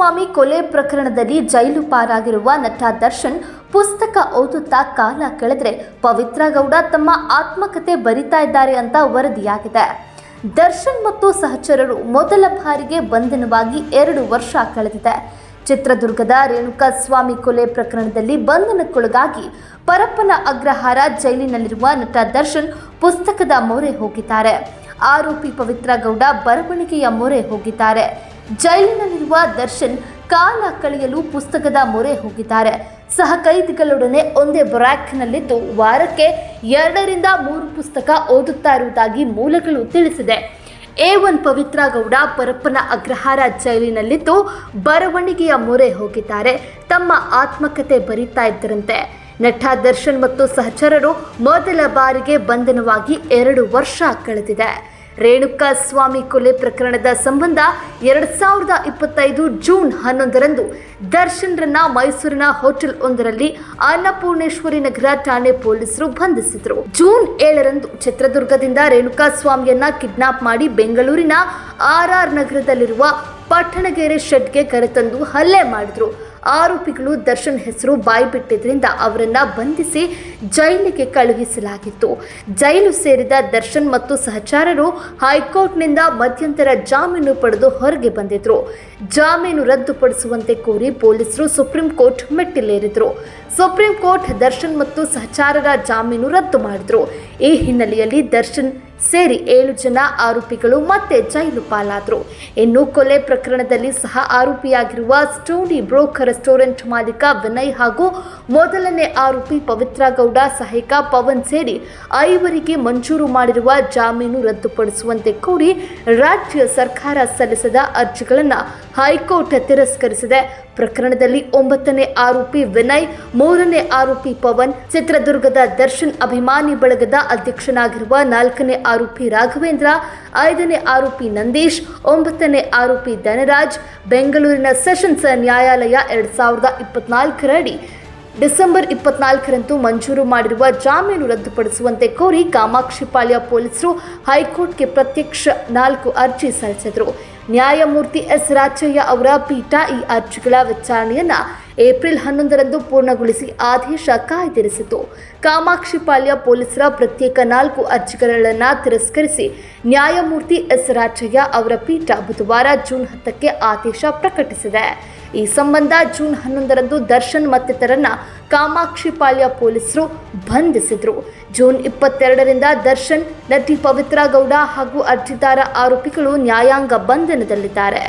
ಸ್ವಾಮಿ ಕೊಲೆ ಪ್ರಕರಣದಲ್ಲಿ ಜೈಲು ಪಾರಾಗಿರುವ ನಟ ದರ್ಶನ್ ಪುಸ್ತಕ ಓದುತ್ತಾ ಕಾಲ ಕಳೆದರೆ ಪವಿತ್ರ ಗೌಡ ತಮ್ಮ ಆತ್ಮಕಥೆ ಬರಿತಾ ಇದ್ದಾರೆ ಅಂತ ವರದಿಯಾಗಿದೆ. ದರ್ಶನ್ ಮತ್ತು ಸಹಚರರು ಮೊದಲ ಬಾರಿಗೆ ಬಂಧನವಾಗಿ 2 ವರ್ಷ ಕಳೆದಿದೆ. ಚಿತ್ರದುರ್ಗದ ರೇಣುಕಾಸ್ವಾಮಿ ಕೊಲೆ ಪ್ರಕರಣದಲ್ಲಿ ಬಂಧನಕ್ಕೊಳಗಾಗಿ ಪರಪ್ಪನ ಅಗ್ರಹಾರ ಜೈಲಿನಲ್ಲಿರುವ ನಟ ದರ್ಶನ್ ಪುಸ್ತಕದ ಮೊರೆ ಹೋಗಿದ್ದಾರೆ. ಆರೋಪಿ ಪವಿತ್ರ ಗೌಡ ಬರವಣಿಗೆಯ ಮೊರೆ ಹೋಗಿದ್ದಾರೆ. ಜೈಲಿನಲ್ಲಿರುವ ದರ್ಶನ್ ಕಾಲ ಕಳೆಯಲು ಪುಸ್ತಕದ ಮೊರೆ ಹೋಗಿದ್ದಾರೆ. ಸಹ ಕೈದಿಗಳೊಡನೆ ಒಂದೇ ಬ್ರ್ಯಾಕ್ನಲ್ಲಿದ್ದು ವಾರಕ್ಕೆ 2 ರಿಂದ 3 ಪುಸ್ತಕ ಓದುತ್ತಾ ಇರುವುದಾಗಿ ಮೂಲಗಳು ತಿಳಿಸಿದೆ. A1 ಪವಿತ್ರ ಗೌಡ ಪರಪ್ಪನ ಅಗ್ರಹಾರ ಜೈಲಿನಲ್ಲಿದ್ದು ಬರವಣಿಗೆಯ ಮೊರೆ ಹೋಗಿದ್ದಾರೆ. ತಮ್ಮ ಆತ್ಮಕಥೆ ಬರೀತಾ ಇದ್ದರಂತೆ. ನಟ ದರ್ಶನ್ ಮತ್ತು ಸಹಚರರು ಮೊದಲ ಬಾರಿಗೆ ಬಂಧನವಾಗಿ 2 ವರ್ಷ ಕಳೆದಿದೆ. ರೇಣುಕಾಸ್ವಾಮಿ ಕೊಲೆ ಪ್ರಕರಣದ ಸಂಬಂಧ 2025 ಜೂನ್ 11ರಂದು ದರ್ಶನ್ರನ್ನ ಮೈಸೂರಿನ ಹೋಟೆಲ್ ಒಂದರಲ್ಲಿ ಅನ್ನಪೂರ್ಣೇಶ್ವರಿ ನಗರ ಠಾಣೆ ಪೊಲೀಸರು ಬಂಧಿಸಿದ್ರು. ಜೂನ್ 7ರಂದು ಚಿತ್ರದುರ್ಗದಿಂದ ರೇಣುಕಾಸ್ವಾಮಿಯನ್ನ ಕಿಡ್ನಾಪ್ ಮಾಡಿ ಬೆಂಗಳೂರಿನ RR ನಗರದಲ್ಲಿರುವ ಪಟ್ಟಣಗೆರೆ ಶೆಡ್ಗೆ ಕರೆತಂದು ಹಲ್ಲೆ ಮಾಡಿದ್ರು. ಆರೋಪಿಗಳು ದರ್ಶನ್ ಹೆಸರು ಬಾಯ್ಬಿಟ್ಟಿದ್ರಿಂದ ಅವರನ್ನ ಬಂಧಿಸಿ ಜೈಲಿಗೆ ಕಳುಹಿಸಲಾಗಿತ್ತು. ಜೈಲು ಸೇರಿದ ದರ್ಶನ್ ಮತ್ತು ಸಹಚರರು ಹೈಕೋರ್ಟ್ನಿಂದ ಮಧ್ಯಂತರ ಜಾಮೀನು ಪಡೆದು ಹೊರಗೆ ಬಂದಿದ್ರು. ಜಾಮೀನು ರದ್ದುಪಡಿಸುವಂತೆ ಕೋರಿ ಪೊಲೀಸರು ಸುಪ್ರೀಂ ಕೋರ್ಟ್ ಮೆಟ್ಟಿಲೇರಿದ್ರು. ಸುಪ್ರೀಂ ಕೋರ್ಟ್ ದರ್ಶನ್ ಮತ್ತು ಸಹಚರರ ಜಾಮೀನು ರದ್ದು ಮಾಡಿದ್ರು. ಈ ಹಿನ್ನೆಲೆಯಲ್ಲಿ ದರ್ಶನ್ ಸೇರಿ 7 ಜನ ಆರೋಪಿಗಳು ಮತ್ತೆ ಜೈಲು ಪಾಲಾದರು. ಇನ್ನು ಕೊಲೆ ಪ್ರಕರಣದಲ್ಲಿ ಸಹ ಆರೋಪಿಯಾಗಿರುವ ಸ್ಟೋನಿ ಬ್ರೋಕ್ ರೆಸ್ಟೋರೆಂಟ್ ಮಾಲೀಕ ವಿನಯ್ ಹಾಗೂ ಮೊದಲನೇ ಆರೋಪಿ ಪವಿತ್ರ ಗೌಡ ಸಹಾಯಕ ಪವನ್ ಸೇರಿ 5 ಮಂಜೂರು ಮಾಡಿರುವ ಜಾಮೀನು ರದ್ದುಪಡಿಸುವಂತೆ ಕೋರಿ ರಾಜ್ಯ ಸರ್ಕಾರ ಸಲ್ಲಿಸಿದ ಅರ್ಜಿಗಳನ್ನು ಹೈಕೋರ್ಟ್ ತಿರಸ್ಕರಿಸಿದೆ. ಪ್ರಕರಣದಲ್ಲಿ 9ನೇ ಆರೋಪಿ ವಿನಯ್, 3ನೇ ಆರೋಪಿ ಪವನ್, ಚಿತ್ರದುರ್ಗದ ದರ್ಶನ್ ಅಭಿಮಾನಿ ಬಳಗದ ಅಧ್ಯಕ್ಷನಾಗಿರುವ 4ನೇ ಆರೋಪಿ ರಾಘವೇಂದ್ರ, 5ನೇ ಆರೋಪಿ ನಂದೀಶ್, 9ನೇ ಆರೋಪಿ ಧನರಾಜ್ ಬೆಂಗಳೂರಿನ ಸೆಷನ್ಸ್ ನ್ಯಾಯಾಲಯ 2024 ಅಡಿ ಡಿಸೆಂಬರ್ 24ರಂದು ಮಂಜೂರು ಮಾಡಿರುವ ಜಾಮೀನು ರದ್ದುಪಡಿಸುವಂತೆ ಕೋರಿ ಕಾಮಾಕ್ಷಿಪಾಳ್ಯ ಪೊಲೀಸರು ಹೈಕೋರ್ಟ್ಗೆ ಪ್ರತ್ಯಕ್ಷ 4 ಅರ್ಜಿ ಸಲ್ಲಿಸಿದರು. ನ್ಯಾಯಮೂರ್ತಿ S. ರಾಚಯ್ಯ ಅವರ ಪೀಠ ಈ ಅರ್ಜಿಗಳ ವಿಚಾರಣೆಯನ್ನು ಏಪ್ರಿಲ್ 11ರಂದು ಪೂರ್ಣಗೊಳಿಸಿ ಆದೇಶ ಕಾಯ್ದಿರಿಸಿತು. ಕಾಮಾಕ್ಷಿಪಾಳ್ಯ ಪೊಲೀಸರ ಪ್ರತ್ಯೇಕ 4 ಅರ್ಜಿಗಳನ್ನು ತಿರಸ್ಕರಿಸಿ ನ್ಯಾಯಮೂರ್ತಿ S. ರಾಚಯ್ಯ ಅವರ ಪೀಠ ಬುಧವಾರ ಜೂನ್ 10ಕ್ಕೆ ಆದೇಶ ಪ್ರಕಟಿಸಿದೆ. ಈ ಸಂಬಂಧ ಜೂನ್ 11ರಂದು ದರ್ಶನ್ ಮತ್ತಿತರರನ್ನ ಕಾಮಾಕ್ಷಿಪಾಳ್ಯ ಪೊಲೀಸರು ಬಂಧಿಸಿದ್ರು. ಜೂನ್ 22ರಿಂದ ದರ್ಶನ್, ನಟಿ ಪವಿತ್ರ ಗೌಡ ಹಾಗೂ ಅರ್ಜಿದಾರ ಆರೋಪಿಗಳು ನ್ಯಾಯಾಂಗ ಬಂಧನದಲ್ಲಿದ್ದಾರೆ.